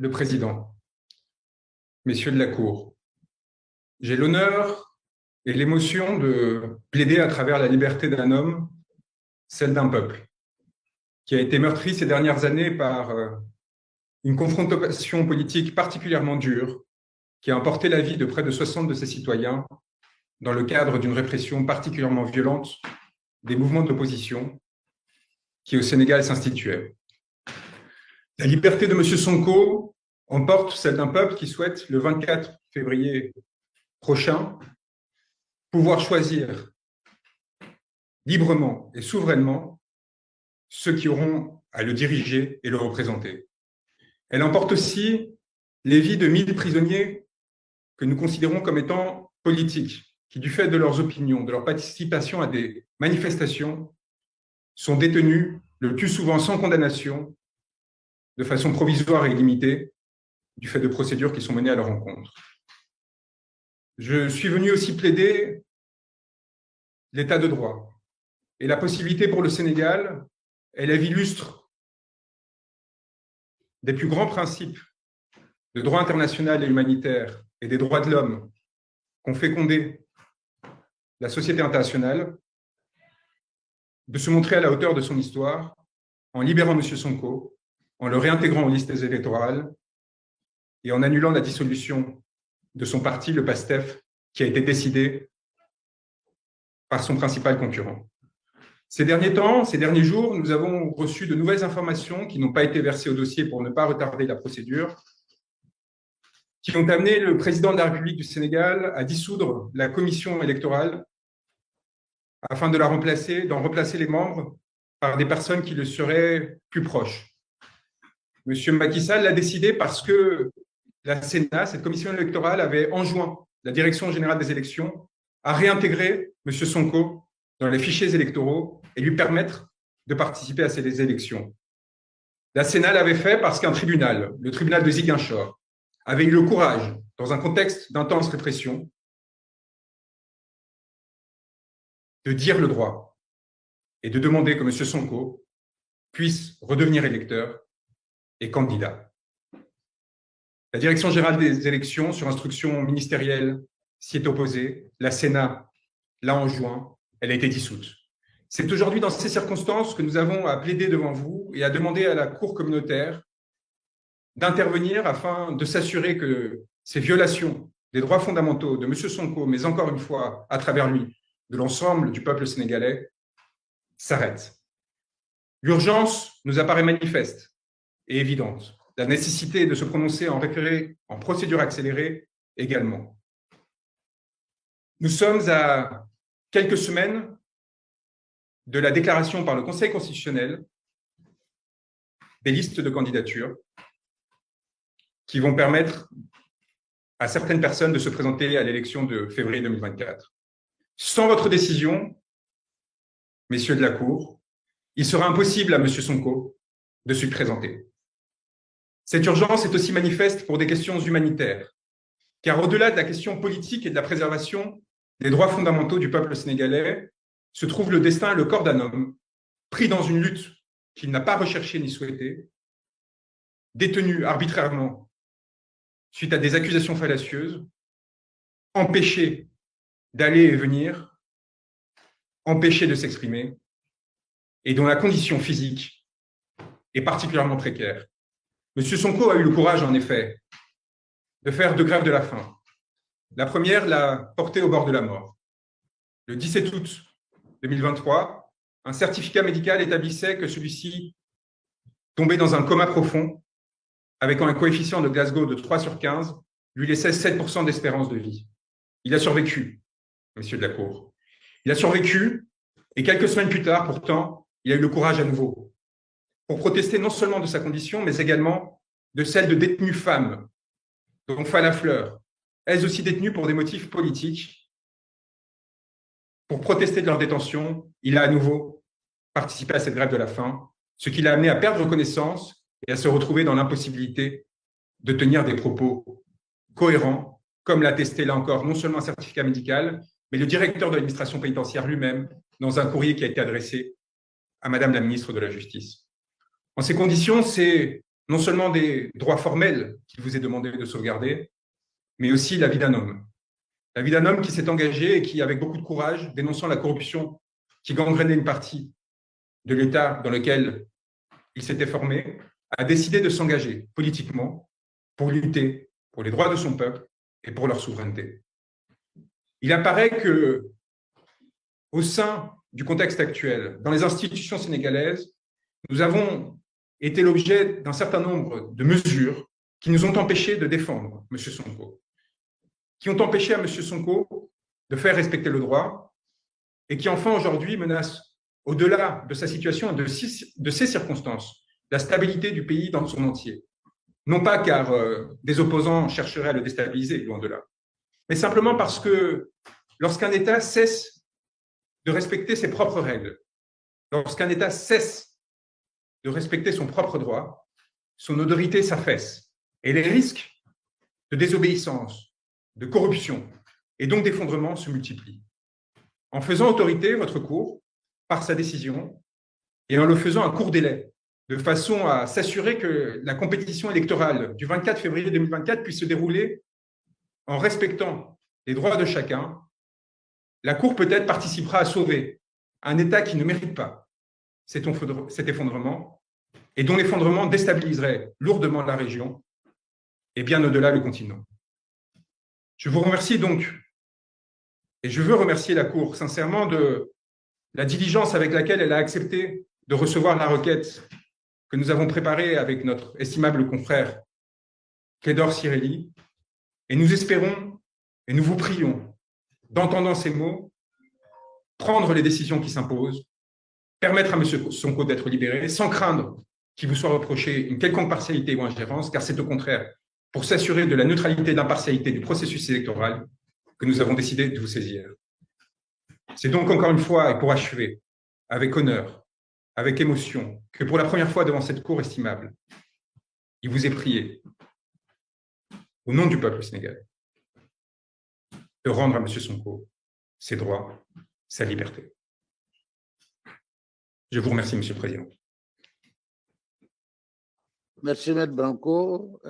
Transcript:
le Président, messieurs de la Cour, j'ai l'honneur et l'émotion de plaider à travers la liberté d'un homme, celle d'un peuple, qui a été meurtri ces dernières années par une confrontation politique particulièrement dure, qui a emporté la vie de près de 60 de ses citoyens dans le cadre d'une répression particulièrement violente des mouvements d'opposition qui au Sénégal s'instituaient. La liberté de M. Sonko emporte celle d'un peuple qui souhaite, le 24 février prochain, pouvoir choisir librement et souverainement ceux qui auront à le diriger et le représenter. Elle emporte aussi les vies de 1000 prisonniers que nous considérons comme étant politiques, qui, du fait de leurs opinions, de leur participation à des manifestations, sont détenus le plus souvent sans condamnation, de façon provisoire et illimitée, du fait de procédures qui sont menées à leur encontre. Je suis venu aussi plaider l'état de droit et la possibilité pour le Sénégal, elle illustre des plus grands principes de droit international et humanitaire et des droits de l'homme qu'ont fécondé la société internationale, de se montrer à la hauteur de son histoire en libérant M. Sonko, en le réintégrant aux listes électorales et en annulant la dissolution de son parti, le PASTEF, qui a été décidé par son principal concurrent. Ces derniers temps, ces derniers jours, nous avons reçu de nouvelles informations qui n'ont pas été versées au dossier pour ne pas retarder la procédure, qui ont amené le président de la République du Sénégal à dissoudre la commission électorale afin de d'en remplacer les membres par des personnes qui le seraient plus proches. M. Macky Sall l'a décidé parce que la Sénat, cette commission électorale, avait enjoint la Direction générale des élections à réintégrer M. Sonko dans les fichiers électoraux et lui permettre de participer à ces élections. La Sénat l'avait fait parce qu'un tribunal, le tribunal de Ziguinchor, avait eu le courage, dans un contexte d'intense répression, de dire le droit et de demander que M. Sonko puisse redevenir électeur et candidat. La Direction générale des élections, sur instruction ministérielle, s'y est opposée. La Sénat l'a enjoint. Elle a été dissoute. C'est aujourd'hui dans ces circonstances que nous avons à plaider devant vous et à demander à la Cour communautaire d'intervenir afin de s'assurer que ces violations des droits fondamentaux de M. Sonko, mais encore une fois, à travers lui, de l'ensemble du peuple sénégalais, s'arrêtent. L'urgence nous apparaît manifeste et évidente. La nécessité de se prononcer en référé, en procédure accélérée également. Nous sommes à quelques semaines de la déclaration par le Conseil constitutionnel des listes de candidatures qui vont permettre à certaines personnes de se présenter à l'élection de février 2024. Sans votre décision, messieurs de la Cour, il sera impossible à M. Sonko de se présenter. Cette urgence est aussi manifeste pour des questions humanitaires, car au-delà de la question politique et de la préservation des droits fondamentaux du peuple sénégalais, se trouve le destin et le corps d'un homme pris dans une lutte qu'il n'a pas recherchée ni souhaitée, détenu arbitrairement suite à des accusations fallacieuses, empêché d'aller et venir, empêché de s'exprimer, et dont la condition physique est particulièrement précaire. M. Sonko a eu le courage, en effet, de faire 2 grèves de la faim. La première l'a porté au bord de la mort. Le 17 août 2023, un certificat médical établissait que celui-ci tombait dans un coma profond, avec un coefficient de Glasgow de 3/15, lui laissait 7% d'espérance de vie. Il a survécu, messieurs de la Cour. Il a survécu, et quelques semaines plus tard, pourtant, il a eu le courage à nouveau pour protester non seulement de sa condition, mais également de celle de détenues femmes, dont Falla Fleur, elles aussi détenues pour des motifs politiques. Pour protester de leur détention, il a à nouveau participé à cette grève de la faim, ce qui l'a amené à perdre connaissance et à se retrouver dans l'impossibilité de tenir des propos cohérents, comme l'a attesté là encore non seulement un certificat médical, mais le directeur de l'administration pénitentiaire lui-même dans un courrier qui a été adressé à Madame la ministre de la Justice. En ces conditions, c'est non seulement des droits formels qu'il vous est demandé de sauvegarder, mais aussi la vie d'un homme. La vie d'un homme qui s'est engagé et qui, avec beaucoup de courage, dénonçant la corruption qui gangrénait une partie de l'État dans lequel il s'était formé, a décidé de s'engager politiquement pour lutter pour les droits de son peuple et pour leur souveraineté. Il apparaît que, au sein du contexte actuel, dans les institutions sénégalaises, nous avons été l'objet d'un certain nombre de mesures qui nous ont empêchés de défendre M. Sonko, qui ont empêché à M. Sonko de faire respecter le droit et qui, enfin, aujourd'hui, menacent, au-delà de sa situation et de ses circonstances, la stabilité du pays dans son entier. Non pas car des opposants chercheraient à le déstabiliser, loin de là, mais simplement parce que lorsqu'un État cesse de respecter ses propres règles, lorsqu'un État cesse de respecter son propre droit, son autorité s'affaisse. Et les risques de désobéissance, de corruption et donc d'effondrement se multiplient. En faisant autorité, votre cour, par sa décision, et en le faisant à court délai, de façon à s'assurer que la compétition électorale du 24 février 2024 puisse se dérouler en respectant les droits de chacun, la Cour peut-être participera à sauver un État qui ne mérite pas cet effondrement et dont l'effondrement déstabiliserait lourdement la région et bien au-delà le continent. Je vous remercie donc, et je veux remercier la Cour sincèrement de la diligence avec laquelle elle a accepté de recevoir la requête que nous avons préparée avec notre estimable confrère Kédor Sireli, et nous espérons et nous vous prions d'entendant ces mots, prendre les décisions qui s'imposent, permettre à M. Sonko d'être libéré sans craindre qu'il vous soit reproché une quelconque partialité ou ingérence, car c'est au contraire pour s'assurer de la neutralité et d'impartialité du processus électoral que nous avons décidé de vous saisir. C'est donc encore une fois, et pour achever, avec honneur, avec émotion, que pour la première fois devant cette cour estimable, il vous est prié, au nom du peuple sénégalais, de rendre à M. Sonko ses droits, sa liberté. Je vous remercie, Monsieur le Président. Merci, M. Branco.